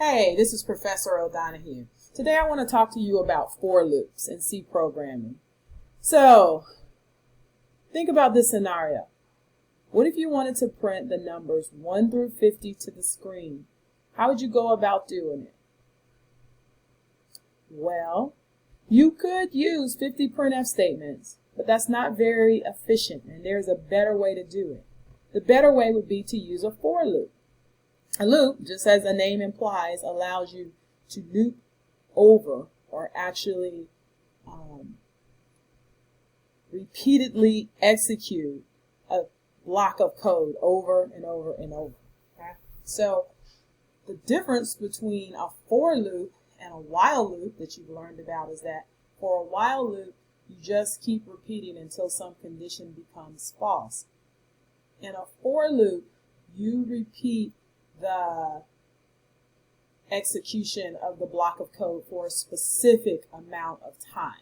Hey, this is Professor O'Donohue. Today I want to talk to you about for loops in C programming. So, think about this scenario. What if you wanted to print the numbers 1 through 50 to the screen? How would you go about doing it? Well, you could use 50 printf statements, but that's not very efficient, and there's a better way to do it. The better way would be to use a for loop. A loop, just as the name implies, allows you to loop over or actually repeatedly execute a block of code over and over and over. Okay? So the difference between a for loop and a while loop that you've learned about is that for a while loop, you just keep repeating until some condition becomes false. In a for loop, you repeat the execution of the block of code for a specific amount of time.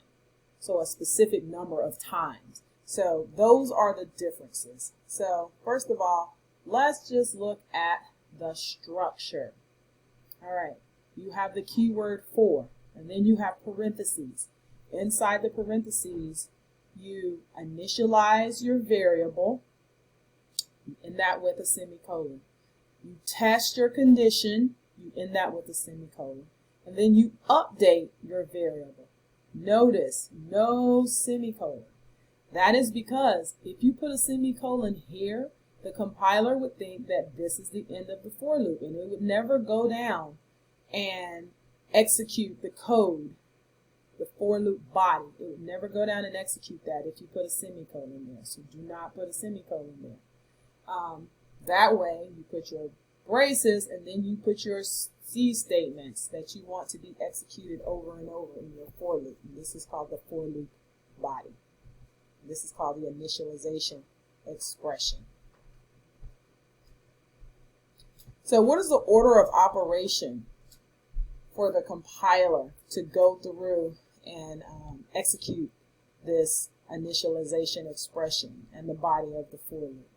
So a specific number of times. So those are the differences. So first of all, let's just look at the structure. All right, you have the keyword for, and then you have parentheses. Inside the parentheses, you initialize your variable, and that with a semicolon. You test your condition, you end that with a semicolon, and then you update your variable. Notice, no semicolon. That is because if you put a semicolon here, the compiler would think that this is the end of the for loop, and it would never go down and execute the code, the for loop body. It would never go down and execute that if you put a semicolon there. So do not put a semicolon there. That way, you put your braces and then you put your C statements that you want to be executed over and over in your for loop. And this is called the for loop body. This is called the initialization expression. So what is the order of operation for the compiler to go through and execute this initialization expression and the body of the for loop?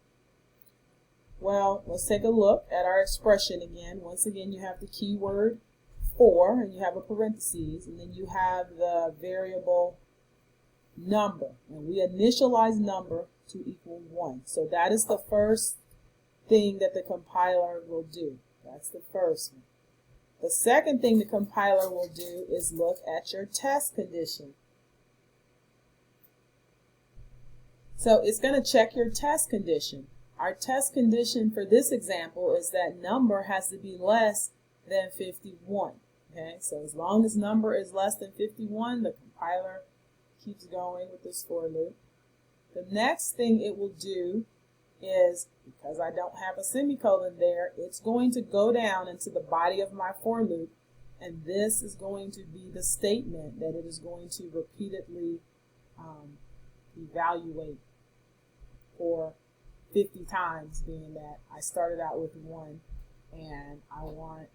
Well, let's take a look at our expression again. Once again, you have the keyword for, and you have a parentheses, and then you have the variable number. And we initialize number to equal 1. So that is the first thing that the compiler will do. That's the first one. The second thing the compiler will do is look at your test condition. So it's going to check your test condition. Our test condition for this example is that number has to be less than 51. Okay, so as long as number is less than 51, the compiler keeps going with this for loop. The next thing it will do is, because I don't have a semicolon there, it's going to go down into the body of my for loop, and this is going to be the statement that it is going to repeatedly evaluate for 50 times, being that I started out with 1 and I want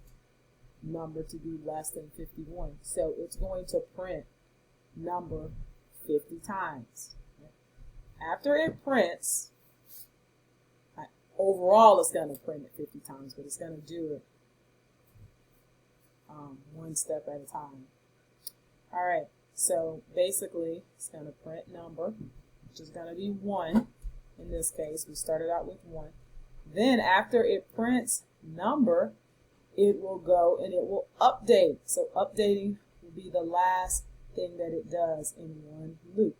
number to be less than 51. So it's going to print number 50 times. After it prints, overall it's going to print it 50 times, but it's going to do it one step at a time. All right, so basically it's going to print number, which is going to be 1. In this case, we started out with 1. Then after it prints number, it will go and it will update. So updating will be the last thing that it does in one loop.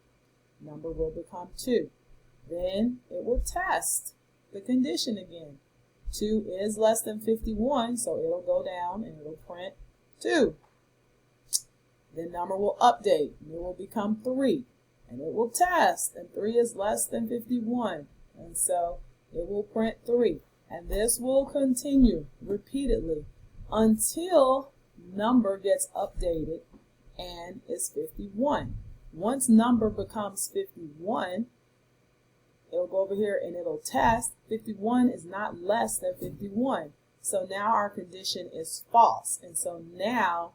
Number will become 2. Then it will test the condition again. 2 is less than 51, so it'll go down and it'll print 2. Then number will update and it will become 3. And it will test, and 3 is less than 51, and so it will print 3. And this will continue repeatedly until number gets updated and is 51. Once number becomes 51, it'll go over here and it'll test. 51 is not less than 51. So now our condition is false, and so now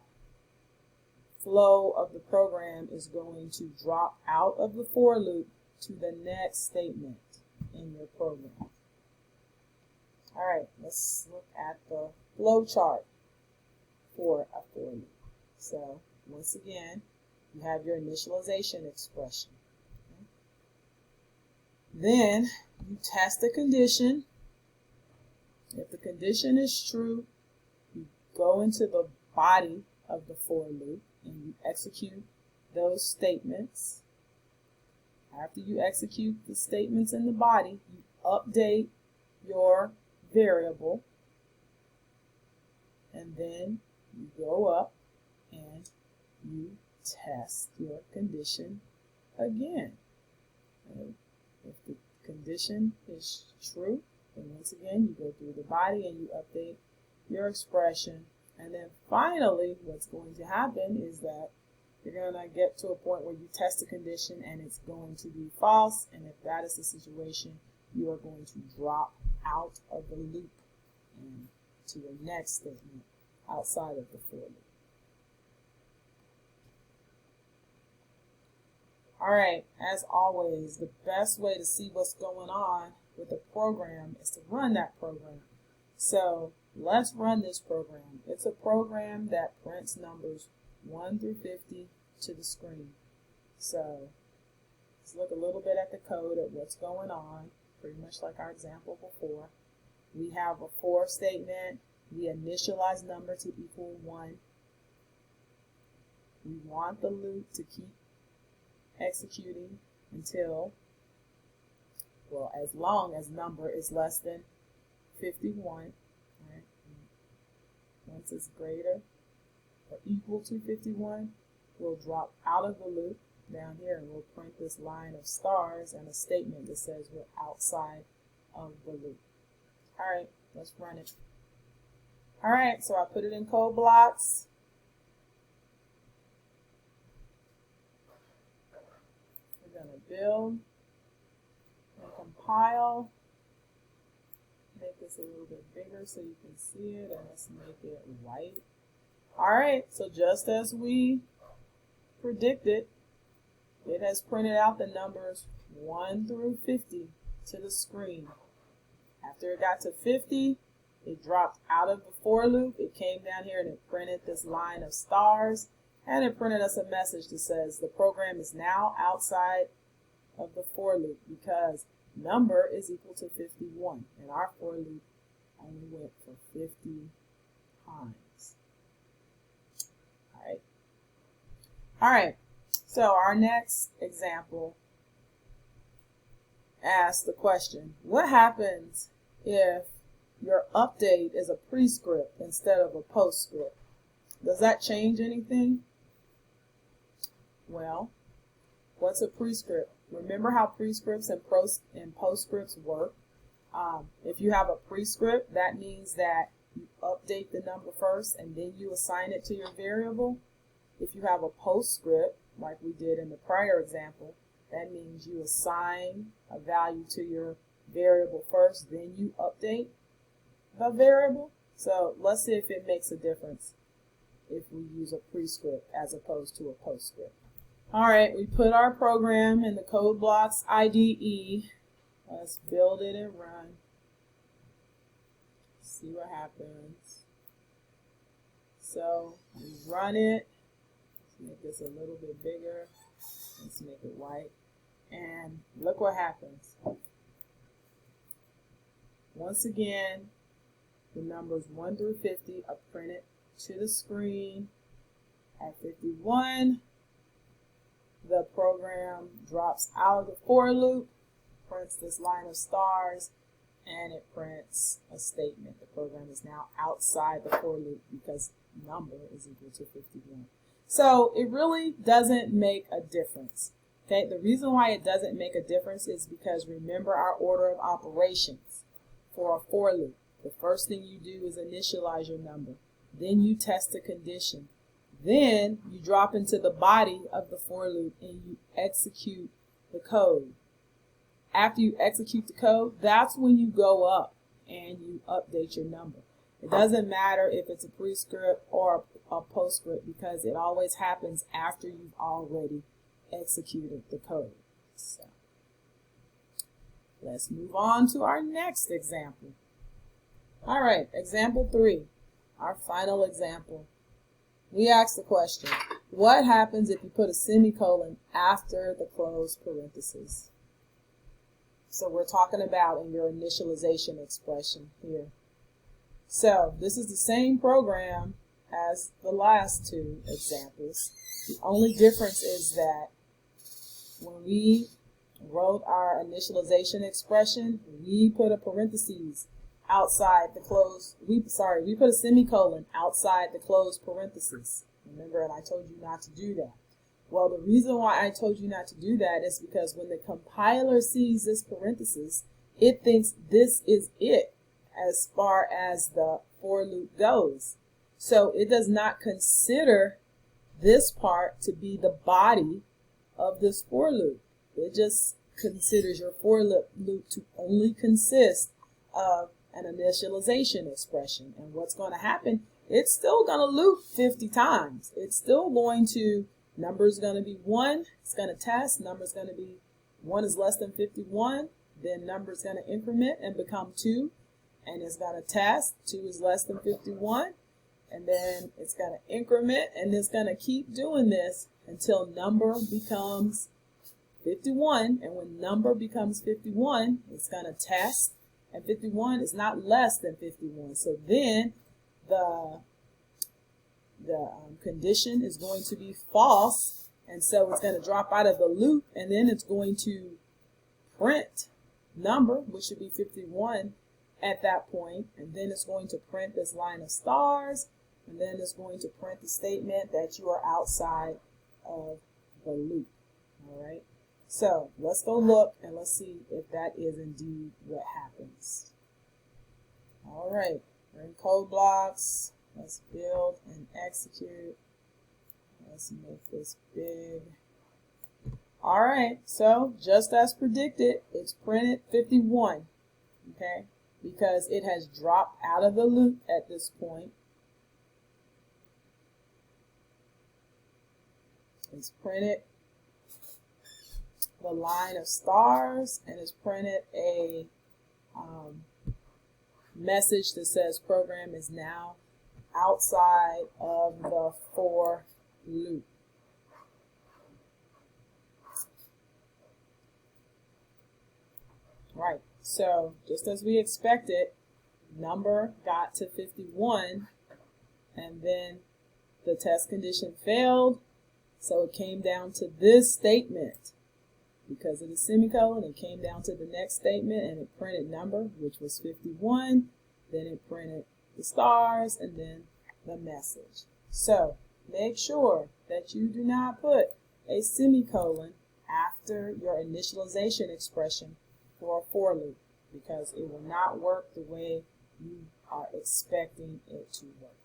flow of the program is going to drop out of the for loop to the next statement in your program. All right, let's look at the flow chart. for a for loop. So once again, you have your initialization expression. Okay. Then you test the condition. If the condition is true, you go into the body of the for loop and you execute those statements. After you execute the statements in the body, you update your variable, and then you go up and you test your condition again. Okay. If the condition is true, then once again you go through the body and you update your expression. And then finally what's going to happen is that you're going to get to a point where you test the condition and it's going to be false. And if that is the situation, you are going to drop out of the loop and to your next statement outside of the for loop. All right, as always, the best way to see what's going on with the program is to run that program. So let's run this program. It's a program that prints numbers 1 through 50 to the screen. So let's look a little bit at the code at what's going on, pretty much like our example before. We have a for statement. We initialize number to equal 1. We want the loop to keep executing until, well, as long as number is less than 51. Right? Once it's greater or equal to 51, we'll drop out of the loop down here and we'll print this line of stars and a statement that says we're outside of the loop. All right, let's run it. All right, so I put it in code blocks. We're going to build and compile. Make this a little bit bigger so you can see it, and let's make it white. All right, so just as we predicted, it has printed out the numbers 1 through 50 to the screen. After it got to 50, it dropped out of the for loop. It came down here and it printed this line of stars, and it printed us a message that says the program is now outside of the for loop because number is equal to 51, and our for loop only went for 50 times. All right, so our next example asks the question, what happens if your update is a prescript instead of a postscript? Does that change anything? Well, what's a prescript? Remember how prescripts and postscripts work. If you have a prescript, that means that you update the number first and then you assign it to your variable. If you have a postscript, like we did in the prior example, that means you assign a value to your variable first, then you update the variable. So let's see if it makes a difference if we use a prescript as opposed to a postscript. All right, we put our program in the code blocks IDE. Let's build it and run. See what happens. So we run it. Make this a little bit bigger. Let's make it white. And look what happens. Once again, the numbers 1 through 50 are printed to the screen. At 51, the program drops out of the for loop, prints this line of stars, and it prints a statement. The program is now outside the for loop because number is equal to 51. So it really doesn't make a difference. Okay, the reason why it doesn't make a difference is because remember our order of operations for a for loop. The first thing you do is initialize your number. Then you test the condition. Then you drop into the body of the for loop and you execute the code. After you execute the code, that's when you go up and you update your number. It doesn't matter if it's a prescript or a postscript because it always happens after you've already executed the code. So let's move on to our next example. All right, example 3, our final example. we asked the question, what happens if you put a semicolon after the closed parentheses? So we're talking about in your initialization expression here. So this is the same program as the last two examples. The only difference is that when we wrote our initialization expression, we put a parentheses outside the closed, we put a semicolon outside the closed parentheses. Remember, and I told you not to do that. Well, the reason why I told you not to do that is because when the compiler sees this parenthesis, it thinks this is it as far as the for loop goes. So it does not consider this part to be the body of this for loop. It just considers your for loop to only consist of an initialization expression. And what's going to happen, it's still going to loop 50 times. It's still going to, number's going to be 1, it's going to test, number's going to be 1 is less than 51, then number's going to increment and become 2, and it's going to test, 2 is less than 51, and then it's going to increment, and it's going to keep doing this until number becomes 51, and when number becomes 51, it's going to test, and 51 is not less than 51. So then the condition is going to be false, and so it's going to drop out of the loop, and then it's going to print number, which should be 51 at that point, and then it's going to print this line of stars, and then it's going to print the statement that you are outside of the loop. All right. So let's go look and let's see if that is indeed what happens. All right, we're in code blocks. Let's build and execute. Let's make this big. All right, so just as predicted, it's printed 51, okay, because it has dropped out of the loop at this point. It's printed the line of stars, and it's printed a message that says program is now outside of the for loop. Right, so just as we expected, number got to 51, and then the test condition failed, so it came down to this statement. Because of the semicolon, it came down to the next statement, and it printed number, which was 51, then it printed the stars, and then the message. So make sure that you do not put a semicolon after your initialization expression for a for loop, because it will not work the way you are expecting it to work.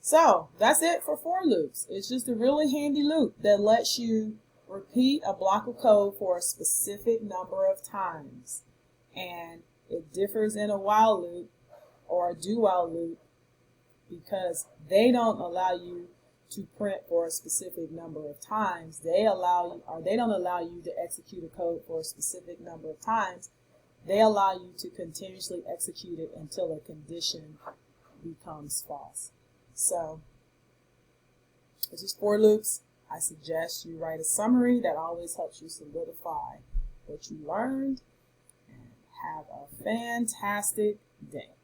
So that's it for for loops. It's just a really handy loop that lets you repeat a block of code for a specific number of times. And it differs in a while loop or a do while loop because they don't allow you to print for a specific number of times. They don't allow you to execute a code for a specific number of times. They allow you to continuously execute it until a condition becomes false. So this is for loops. I suggest you write a summary that always helps you solidify what you learned, and have a fantastic day.